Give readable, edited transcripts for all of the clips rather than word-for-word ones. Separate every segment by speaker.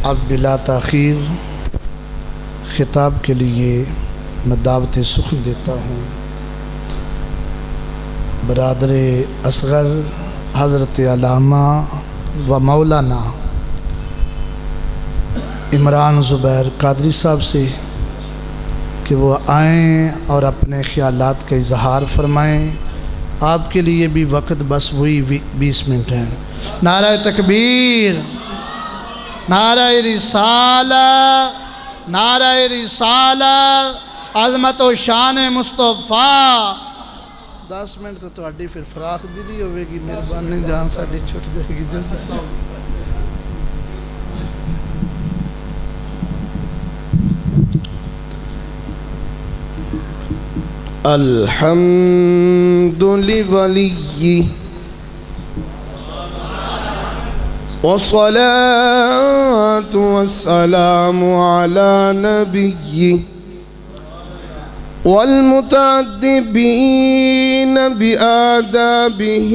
Speaker 1: اب بلا تاخیر خطاب کے لیے میں دعوت سخن دیتا ہوں برادر اصغر حضرت علامہ و مولانا عمران زبیر قادری صاحب سے کہ وہ آئیں اور اپنے خیالات کا اظہار فرمائیں۔ آپ کے لیے بھی وقت بس وہی 20 منٹ ہے۔ نعرہ تکبیر، نعرہ رسالہ، نعرہ رسالہ، عظمت و شان مصطفیٰ۔ 10 منٹ تو تہاڈی پھر فراخ دلی ہوئے گی، مہربانی جان ساڈی چھٹ جائے گی۔
Speaker 2: الحمد لولی والصلاة والسلام على نبی والمتعدبین بآدابه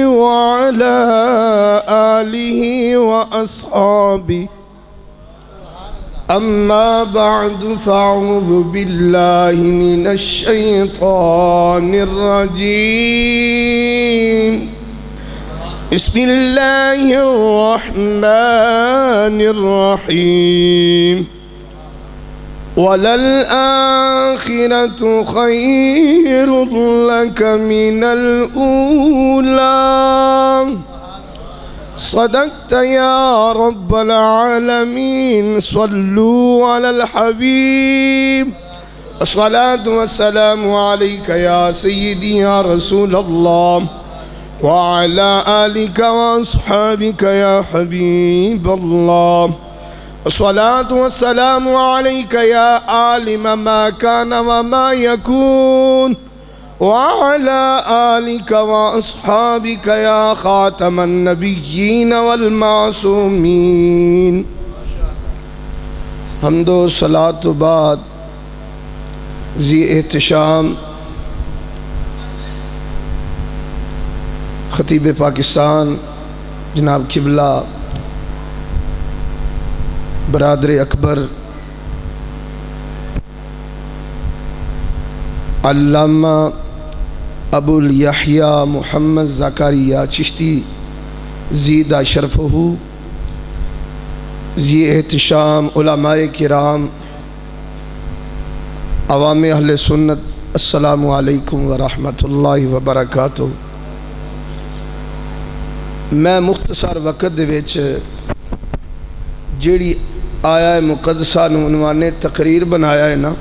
Speaker 2: وعلى آلہ وأصحابہ اما بعد فاعوذ باللہ من الشیطان الرجیم بسم اللہ الرحمن الرحیم وَلَلْآخِرَةُ خَيْرٌ لَكَ مِنَ الْأُولَى صدقت یا رب العالمین صلو علی الحبیب الصلاة والسلام علیک یا سیدی یا رسول اللہ وعلی آلک واصحابک یا حبیب اللہ الصلاة والسلام علیک یا عالم ما کان وما یکون وعلى آلك وأصحابك يا خاتم النبيين والمعصومين حمد و صلاة و بعد ذی احتشام خطیب پاکستان جناب قبلہ برادر اکبر علامہ ابو الیحییٰ محمد زکریا چشتی زیدہ شرفہ ذی احتشام علماء کرام عوام اہل سنت السلام علیکم ورحمۃ اللہ وبرکاتہ۔ میں مختصر وقت دے وچ جیڑی آیا مقدسہ نو عنوان تقریر بنایا ہے نا،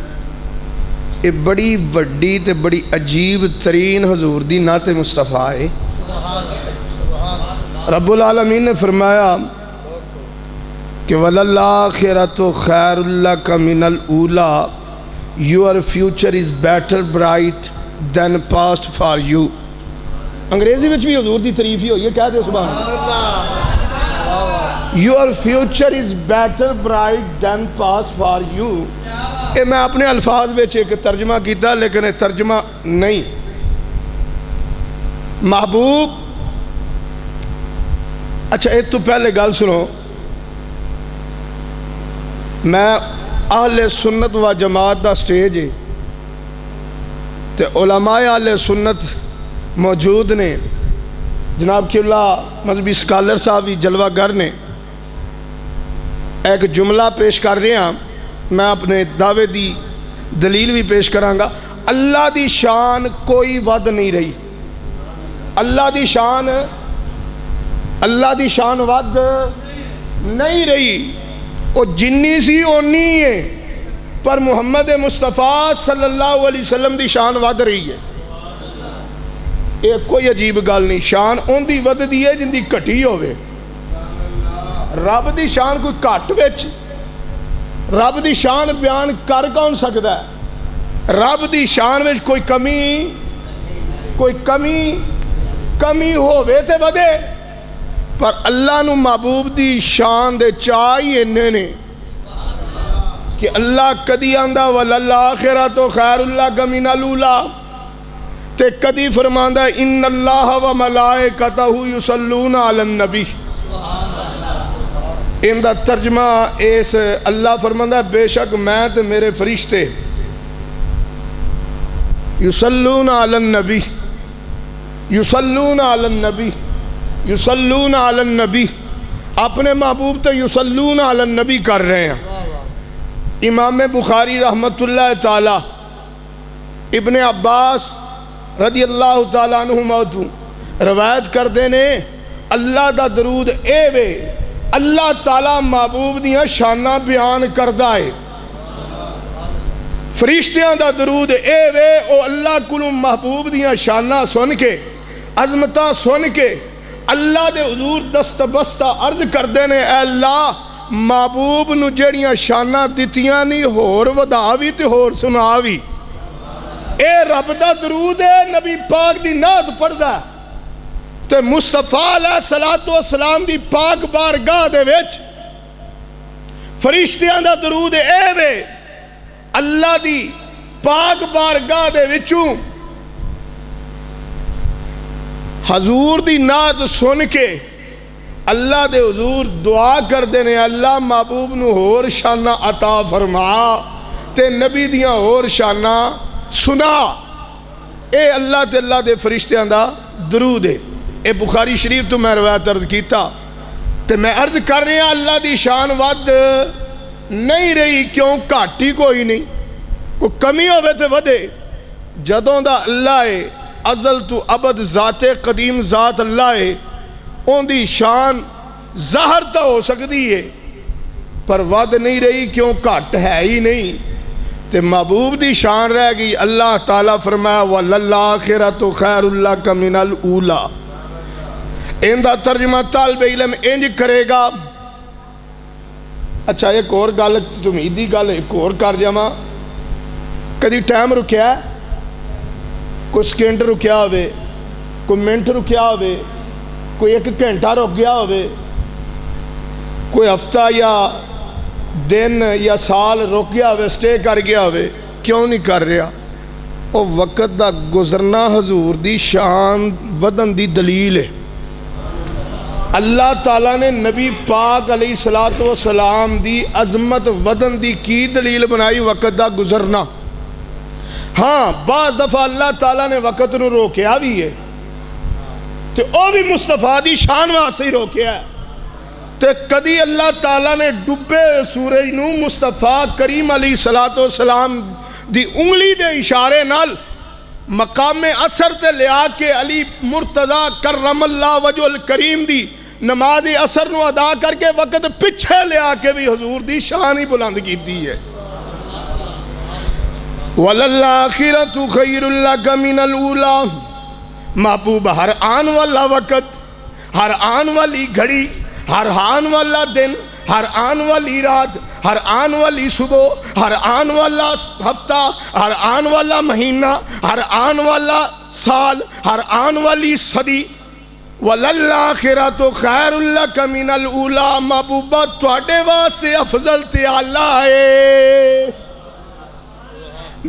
Speaker 2: یہ بڑی وڈی تے بڑی عجیب ترین حضور دی نعت مصطفیٰ ہے۔ رب العالمین نے فرمایا کہ وَلَلْآخِرَةُ خَيْرٌ لَكَ مِنَ الْأُولَى Your future is better bright than past for you۔ انگریزی وچ بھی حضور دی تعریف ہی ہوئی ہے، کہہ دے سبحان اللہ۔ Your future is better bright than past for you۔ اے میں اپنے الفاظ بچ ایک ترجمہ کیتا لیکن یہ ترجمہ نہیں۔ محبوب اچھا ایک تو پہلے گل سنو، میں اہل سنت و جماعت دا سٹیج ہے تے علماء اہل سنت موجود نے، جناب قبلہ مذہبی سکالر صاحب بھی جلوہ گر نے، ایک جملہ پیش کر رہے ہیں، میں اپنے دعوے دی دلیل بھی پیش کراں گا۔ اللہ دی شان کوئی ود نہیں رہی، اللہ دی شان ود نہیں رہی، وہ جنی سی اونی ہے، پر محمد مصطفیٰ صلی اللہ علیہ وسلم دی شان ود رہی ہے۔ یہ کوئی عجیب گل نہیں، شان ان دی ود دی ہے جن دی کٹی ہوئے۔ رب دی شان کوئی کٹ وچ، رب دی شان بیان کر کون سکتا ہے؟ رب دی شان میں کوئی کمی ہوئے تے ودے، پر اللہ نو محبوب دی شان دے چاہی انہیں نے کہ اللہ کدی آندہ وَلَلْآخِرَةُ خَيْرٌ لَكَ مِنَ الْأُولَى تے کدی فرماندہ ان اللہ و ملائکتہ یصلون علی النبی۔ ان دا ترجمہ اس اللہ فرماندا ہے بے شک میں تے میرے فرشتے یصلون علی النبی یصلون علی النبی یصلون علی النبی اپنے محبوب تے یصلون علی النبی کر رہے ہیں۔ امام بخاری رحمت اللہ تعالی ابن عباس رضی اللہ تعالیٰ عنہما تو روایت کر دینے اللہ دا درود اے وے اللہ تعالیٰ محبوب دیاں شانہ بیان کردہ ہے، فرشتیاں دا درود اے وے او اللہ کلو محبوب دیاں شانہ سن کے عظمتاں سن کے اللہ دے حضور دست بستہ عرض کر دینے اے اللہ محبوب نو جڑیاں شانہ دتیاں نہیں ہور وداوی تے ہور سناوی، اے رب دا درود ہے نبی پاک دی نعت پڑھدا تے مصطفیٰ علیہ السلام دی پاک بارگاہ دے وچ فرشتیاں دا درود اے وے اللہ دی پاک بارگاہ دے وچوں حضور دی نعت سن کے اللہ دے حضور دعا کر دینے اللہ محبوب نو ہور شانہ عطا فرما تے نبی دیاں ہور شانہ سنا، اے اللہ تے اللہ دے فرشتیاں دا درود ہے۔ اے بخاری شریف تو میں روایت عرض کیتا تے میں عرض کر رہا اللہ دی شان ود نہیں رہی کیوں گھاٹی کوئی نہیں، کوئی کمی ہوئے تے ودے جدوں دا اللہ ہے ازل تو ابد ذات قدیم ذات اللہ ہے ان دی شان ظاہر تو ہو سکتی ہے پر ود نہیں رہی کیوں گھٹ ہے ہی نہیں تے محبوب دی شان رہ گئی۔ اللہ تعالیٰ فرمایا وَلَلْآخِرَةُ خَيْرٌ لَكَ مِنَ الْأُولَى، ان دا ترجمہ طالب علم انج کرے گا۔ اچھا ایک اور گل تمیدی گل ایک اور کر جاواں، کدی ٹائم رکیا ہے کوئی سیکنڈ رکیا ہوئے کوئی منٹ رکیا ہوئے کوئی ایک گھنٹہ رک گیا ہوئے کوئی ہفتہ یا دن یا سال رک گیا ہوئے سٹے کر گیا ہوئے کیوں نہیں کر رہا؟ او وقت دا گزرنا حضور دی شان ودن دی دلیل ہے۔ اللہ تعالیٰ نے نبی پاک علیہ السلام دی عظمت ودن دی کی دلیل بنائی وقت دا گزرنا۔ ہاں بعض دفعہ اللہ تعالیٰ نے وقت نو روکیا بھی ہے تو او بھی مصطفیٰ دی شان واسطے ہی روکیا ہے تے کدی اللہ تعالیٰ نے ڈبے سورج نو مصطفیٰ کریم علیہ السلام دی انگلی دے اشارے نال مقام اثر تے لیا کے علی مرتضی کرم اللہ وجہ الکریم دی نماز اثر نو ادا کر کے وقت پچھے لیا کے بھی حضور دی شان ہی بلند کی دی ہے۔ وَلَلْآخِرَةُ خَيْرٌ لَكَ مِنَ الْأُولَى، محبوب ہر آن والا وقت، ہر آن والی گھڑی، ہر آن والا دن، ہر آن والی رات، ہر آن والی صبح، ہر آن والا ہفتہ، ہر آن والا مہینہ، ہر آن والا سال، ہر آن والی صدی، وَلَلْآخِرَةُ خَيْرٌ لَكَ مِنَ الْأُولَى، محبوبہ تواڈے واسطے افضل تے اعلیٰ ہے۔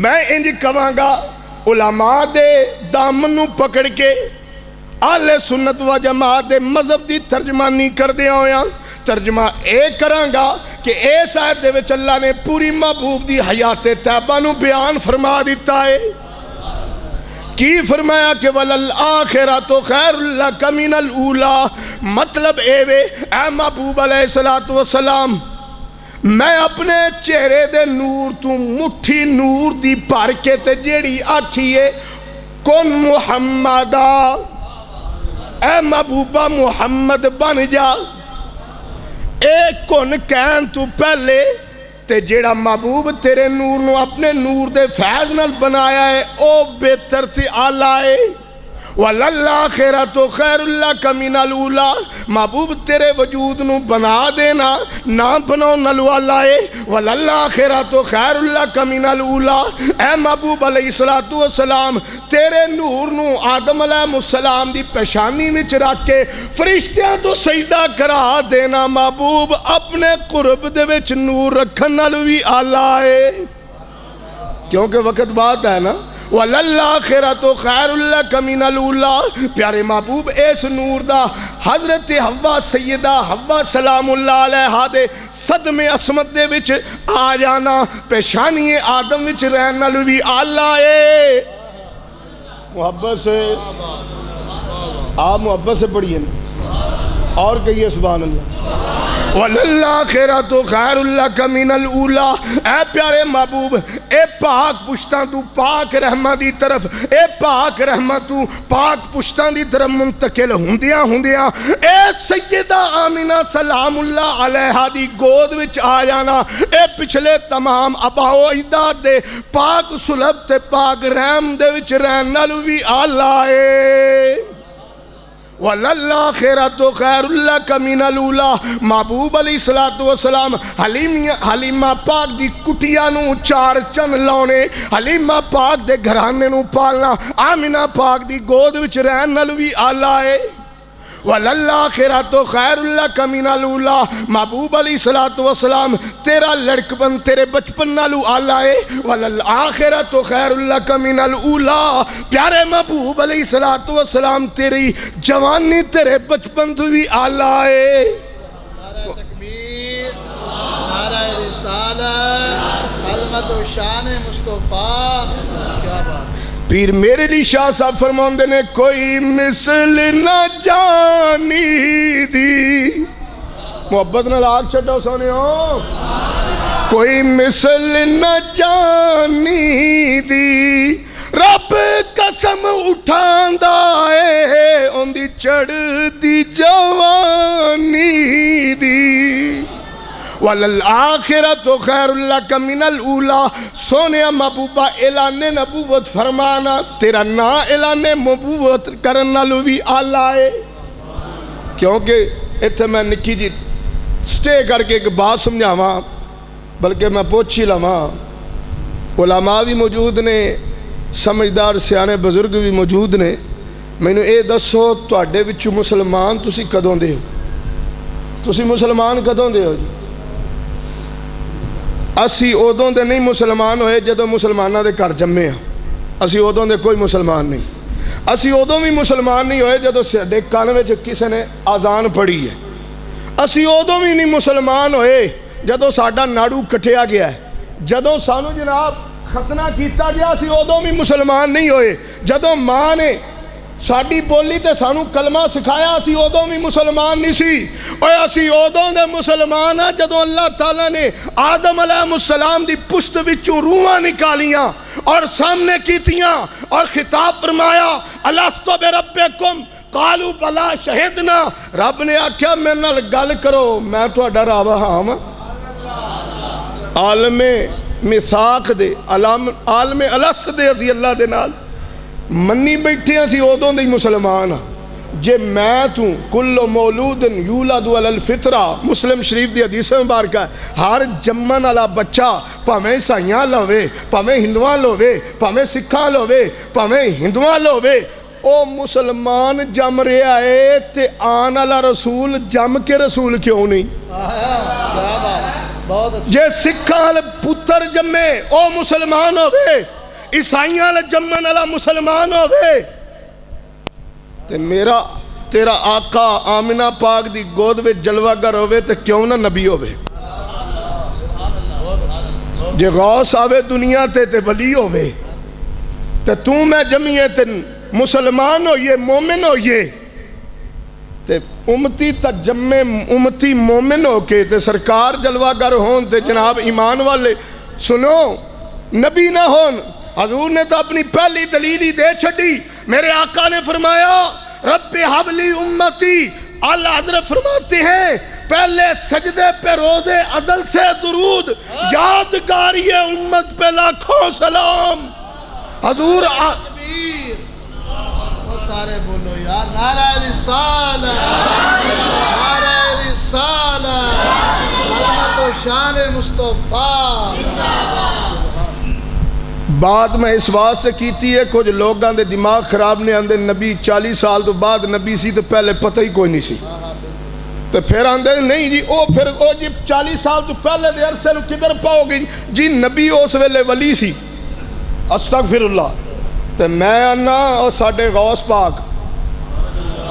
Speaker 2: میں انج کہاں گا علماء دے دامن نو پکڑ کے اہل سنت و جماعت دے مذہب دی ترجمہ نہیں کر دیا ہویا، ترجمہ اے کراں گا کہ اس آیت دے وچ اللہ نے پوری محبوب دی حیات طیبہ نو بیان فرما دیتا ہے۔ کی فرمایا کہ وَلَلْآخِرَةُ خَيْرٌ لَكَ مِنَ الْأُولَى، مطلب اے وے اے محبوب علیہ السلام میں اپنے چہرے دے نور تو مٹھی نور دی بھر کے تے جیڑی آکھیے کن محمدہ، اے محبوبہ محمد بن جا، اے کن کہن تو پہلے تے جیڑا محبوب تیرے نور نو اپنے نور دے فیض نال بنایا ہے او بہتر تے اعلیٰ ہے۔ وَلَلْآخِرَةُ خَيْرٌ لَكَ مِنَ الْأُولَى، محبوب تیرے وجود نو بنا دینا نہ بناؤ نلو اللہ ہے۔ وَلَلْآخِرَةُ خَيْرٌ لَكَ مِنَ الْأُولَى، اے محبوب علیہ السلام تیرے نور نو آدم علیہ السلام دی پیشانی وچ رکھ کے فرشتیاں تو سجدہ کرا دینا محبوب اپنے قرب دے وچ نور رکھن نال وی اعلیٰ ہے، کیونکہ وقت بات ہے نا۔ وَلَلْآخِرَةُ خَيْرٌ لَكَ مِنَ الْأُولَىٰ۔ پیارے محبوب اس نور دا حضرت حوا سیدہ حوا سلام اللہ علیہ دے صدمے عصمت دے وچ آ جانا پیشانی آدم وچ رہن نال وی آلہ اے۔ محبت سے آپ محبت سے پڑھئے اور کہیے سبحان اللہ۔ وَلَلْآخِرَةُ خَيْرٌ لَكَ مِنَ الْأُولَىٰ۔ اے پیارے محبوب اے پاک پشتاں تو پاک رحمہ دی طرف اے پاک رحمہ تو پاک پشتاں دی طرف منتقل ہوندیاں اے سیدہ آمینہ سلام اللہ علیہ دی گود وچ آ جانا اے پچھلے تمام آبا و اجداد دے پاک سلب تے پاک رحم دے وچ رہن نال وی آلہ اے۔ وَلَلْآخِرَةُ خَيْرٌ لَكَ مِنَ الْأُولَىٰ۔ محبوب علیہ السلام حلیمہ پاک دی کٹیا نو چار چن لاؤنے حلیمہ پاک دے گھرانے نو پالنا آمینہ پاک دی گود وچ رہن نال وی آلہ اے۔ وَلَلْآخِرَةُ خَيْرٌ لَكَ مِنَ الْأُولَىٰ۔ محبوب علیہ السلام تیرا لڑکپن تیرے بچپن نالو آلہ اے۔ وَلَلْآخِرَةُ خَيْرٌ لَكَ مِنَ الْأُولَىٰ۔ پیارے محبوب علیہ السلام تیری جوانی تیرے بچپن تو بھی آلہ اے۔
Speaker 1: نعرہ تکبیر، نعرہ رسالت، عظمت و شان مصطفیٰ، کیا بات۔
Speaker 2: پیر میرے لیے شاہ صاحب فرماندے نے کوئی مثل نہ جانی دی۔ محبت نہ لاکھ چھٹو سونے ہو۔ کوئی مثل نہ جانی دی رب قسم اٹھاندا اے ان دی چڑھ دی جوانی دی۔ وَلَلْآخِرَةُ خَيْرٌ لَكَ مِنَ الْأُولَىٰ۔ سونے محبوبہ اعلان نبوت فرمانا تیرا نا اعلان نبوت کرنا لوی آلہ ہے۔ کیونکہ اتھے میں نکی جی سٹے کر کے ایک بات سمجھاواں بلکہ میں پوچھی لماں علماء بھی موجود نے سمجھدار سیانے بزرگ بھی موجود نے میں نے اے دسو تواڈے وچ مسلمان تسی کدوں دے ہو تسی مسلمان کدوں دے ہو جی اسی ادوں دے نہیں مسلمان ہوئے جدوں مسلمانوں دے گھر جمے ہاں اسی ادوں دے کوئی مسلمان نہیں اسی ادوں بھی مسلمان نہیں ہوئے جدوں ساڈے کان وچ کسے نے آزان پڑھی ہے اسی ادوں بھی نہیں مسلمان ہوئے جدوں ساڈا ناڑو کٹیا گیا ہے جدوں سانو جناب ختنہ کیتا گیا اسی ادوں بھی مسلمان نہیں ہوئے جدوں ماں نے ساڑی بولی تے سانو کلمہ سکھایا اسی ادوں بھی مسلمان نہیں سی اور اسی ادوں دے مسلمان ہیں جدوں اللہ تعالیٰ نے آدم علیہ السلام دی پشت وچوں روحاں نکالیاں اور سامنے کیتیاں اور خطاب فرمایا الستو بربکم قالوا بلا شہدنا رب نے آکھیا میرے نال گل کرو میں تہاڈا رب ہاں عالم میثاق دے عالم الست دے اسی اللہ دے نال منی بیٹھے اسی ادوں دے مسلمان جے میں تو کل مولود یولد علی الفطرہ مسلم شریف دی حدیث مبارکہ ہے ہر جمن والا بچہ پاویں عیسائیاں لوے پاویں ہندواں لوے پاویں سکھاں لوے پاویں ہندواں لوے او مسلمان جم رہا ہے تے آن والا رسول جم کے رسول کیوں نہیں جے سکھاں پتر جمے او مسلمان ہوئے عیسائیاں جمن والا مسلمان ہوئے تے میرا تیرا آقا آمنہ پاک دی گود وچ جلوہ گر ہوئے تے کیوں نہ نبی ہوئے جے غوث آوے دنیا تے ولی ہوئے تے تو میں جمعیے تے مسلمان ہوئے مومن ہوئے تے امتی تجمع امتی مومن ہو کے تے سرکار جلوہ گر ہون تے جناب ایمان والے سنو نبی نہ ہون حضور نے تو اپنی پہلی دلیل ہی دے چھڑی میرے آقا نے فرمایا رب حبلی امتی اللہ حضرت فرماتے ہیں پہلے سجدے پہ روز ازل سے درود یادگاری امت پہ لاکھوں سلام حضور
Speaker 1: وہ سارے بولو یار نعرہ رسالت نعرہ رسالت عظمت و شان مصطفیٰ
Speaker 2: بات میں اس بات سے کیتی ہے کچھ لوگاں دے دماغ خراب نے آندے نبی 40 سال تو بعد نبی سی تو پہلے پتہ ہی کوئی نہیں سی تو پھر آندے نہیں جی پھر جی 40 سال تو پہلے دے عرصے کدھر پاؤ گی جی نبی اس ویلے ولی سی استغفر اللہ تے میں آنا اور ساڈے غوث پاک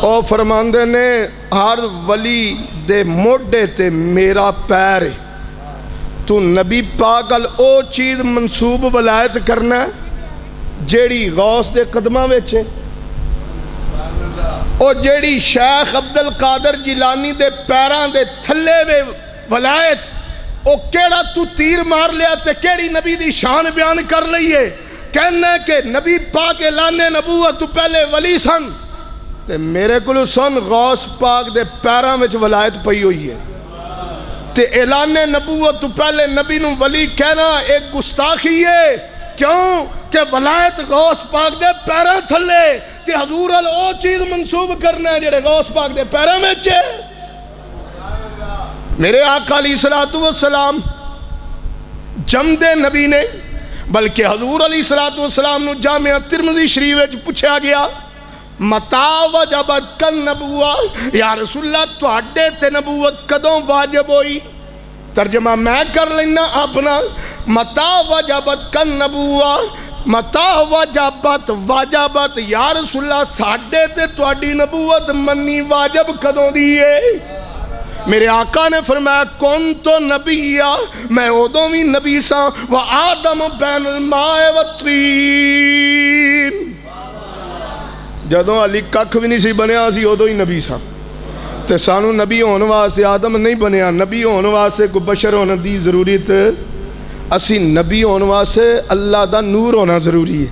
Speaker 2: او فرماندے نے ہر ولی دے موڈے تے میرا پیر ہے، تو نبی پاک ال او چیز منصوب ولایت کرنا ہے جیڑی غوث دے قدمہ ویچے، او جیڑی شیخ عبدالقادر جیلانی دے پیران دے تھلے وے ولایت، او کیڑا تو تیر مار لیا تے کیڑی نبی دی شان بیان کر لئیے، کہنا ہے کہ نبی پاک اعلان نبوت تو پہلے ولی سن، تے میرے کلو سن غوث پاک دے پیران وچ ولایت پئی ہوئی ہے، تے اعلان نبوت تو پہلے نبی نو ولی کہنا ایک گستاخی ہے، کیوں کہ ولایت غوث پاک دے پیران تھلے تے حضور ال او چیز منصوب کرنا ہے جڑے غوث پاک دے پیران وچ ہے۔ میرے آقا علیہ السلام جمدے نبی نے بلکہ حضور علیہ السلام نو جامعہ ترمذی شریف وچ پوچھا گیا متا وجبت کن نبوہ، یا رسول اللہ تواڈے تے نبوت کدوں واجب ہوئی؟ ترجمہ میں کر لینا اپنا، متا وجبت کن نبوہ، متا واجبت یا رسول اللہ ساڈے تے تواڈی نبوت منی واجب کدوں دی ہے؟ میرے آقا نے فرمایا کون تو نبی میں ادوں بھی نبی سا و آدم بین الماء و الطین، جدوں علی ککھ بھی نہیں سی بنیا سی ادوں ہی نبی سا، تے سانو نبی ہونے واسطے آدم نہیں بنیا، نبی ہونے واسطے کوئی بشر ہونے دی ضروریت، اسی نبی ہونے واسطے اللہ دا نور ہونا ضروری ہے۔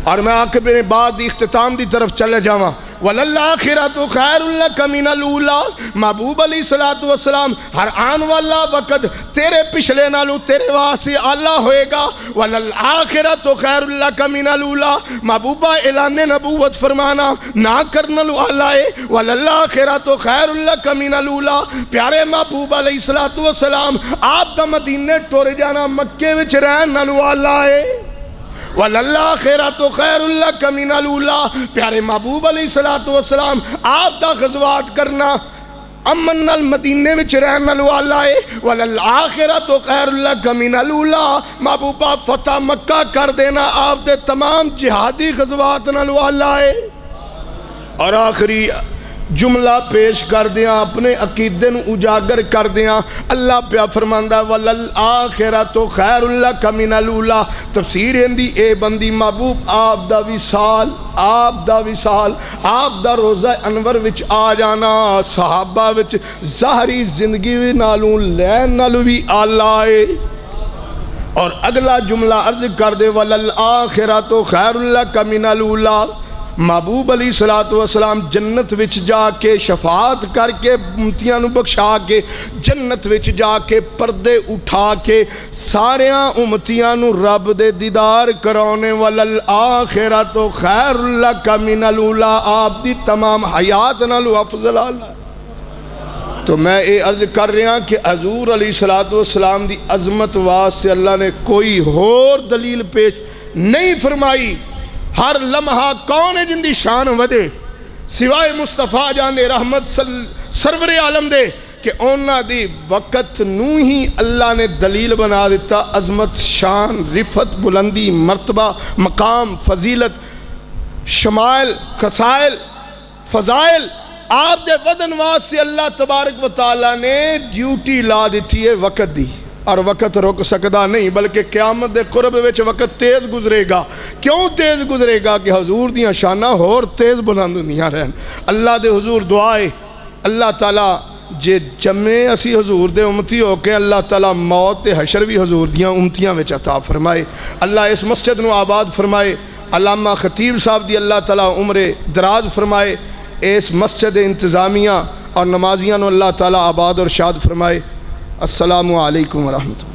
Speaker 2: اور میں آخر بعد اختتام دی طرف چلے جاواں، وَلَلْآخِرَةُ خَيْرٌ لَكَ مِنَ الْأُولَىٰ، محبوب علیہ السلام ہر آن والا وقت تیرے پچھلے نالوں تیرے واسطے اللہ ہوئے گا، وَلَلْآخِرَةُ خَيْرٌ لَكَ مِنَ الْأُولَىٰ، محبوبہ اعلان نبوت فرمانا نہ کرنا لو اللہ ہے، وَلَلْآخِرَةُ خَيْرٌ لَكَ مِنَ الْأُولَىٰ، پیارے محبوب علیہ السلام آپ دا مدینے ٹور جانا مکے وچ رہن نالو اللہ ہے، وَلَلْآخِرَةُ خَيْرٌ لَكَ مِنَ الْأُولَىٰ، پیارے محبوب علیہ السلام آپ دا غزوات کرنا امن المدینے وچ رہن نالو اللہ ہے، وَلَلْآخِرَةُ خَيْرٌ لَكَ مِنَ الْأُولَىٰ، محبوبہ فتح مکہ کر دینا آپ دے تمام جہادی غزوات نالو اللہ ہے۔ اور آخری جملہ پیش کر دیاں اپنے عقیدے نو اجاگر کر دیاں، اللہ پیا فرماندہ وَلَلْآخِرَةُ خَيْرٌ لَكَ مِنَ الْأُولَىٰ، تفسیر اندی اے بندی محبوب آپ دا وصال، آپ دا روزہ انور وچ آ جانا صحابہ وچ ظاہری زندگی نالوں لین نالوں بھی آلہ ہے۔ اور اگلا جملہ عرض کر دے وَلَلْآخِرَةُ خَيْرٌ لَكَ مِنَ الْأُولَىٰ، محبوب علیہ السلام جنت وچ جا کے شفاعت کر کے امتیاں نو بخشا کے جنت وچ جا کے پردے اٹھا کے ساریاں امتیاں نو رب دے دیدار کرانے، وَلَلْآخِرَةُ خَيْرٌ لَكَ مِنَ الْأُولَىٰ، آپ دی تمام حیات نالو افضل اللہ۔ تو میں اے عرض کر رہا کہ حضور علیہ السلام دی عظمت واسطے اللہ نے کوئی اور دلیل پیش نہیں فرمائی، ہر لمحہ کون ہے جن دی شان ودے سوائے مصطفیٰ جان رحمت سرور عالم دے کہ اونا دی وقت نو ہی اللہ نے دلیل بنا دیتا عظمت، شان، رفت، بلندی، مرتبہ، مقام، فضیلت، شمائل، خصائل، فضائل آپ دے ودن واس سے اللہ تبارک و تعالیٰ نے ڈیوٹی لا دیتی ہے وقت دی، اور وقت رک سکدا نہیں بلکہ قیامت دے قرب وچ وقت تیز گزرے گا۔ کیوں تیز گزرے گا کہ حضور دیاں شانہ اور تیز بلند ہوندیاں رہن۔ اللہ دے حضور دعائے اللہ تعالیٰ جے جمعے اسی حضور دے امتی ہو کے اللہ تعالیٰ موت تے حشر بھی حضور دیاں امتیاں وچ عطا فرمائے، اللہ اس مسجد نو آباد فرمائے، علامہ خطیب صاحب دی اللہ تعالیٰ عمر دراز فرمائے، اس مسجد انتظامیہ اور نمازیاں نو اللہ تعالیٰ آباد اور شاد فرمائے۔ السلام علیکم ورحمۃ اللہ۔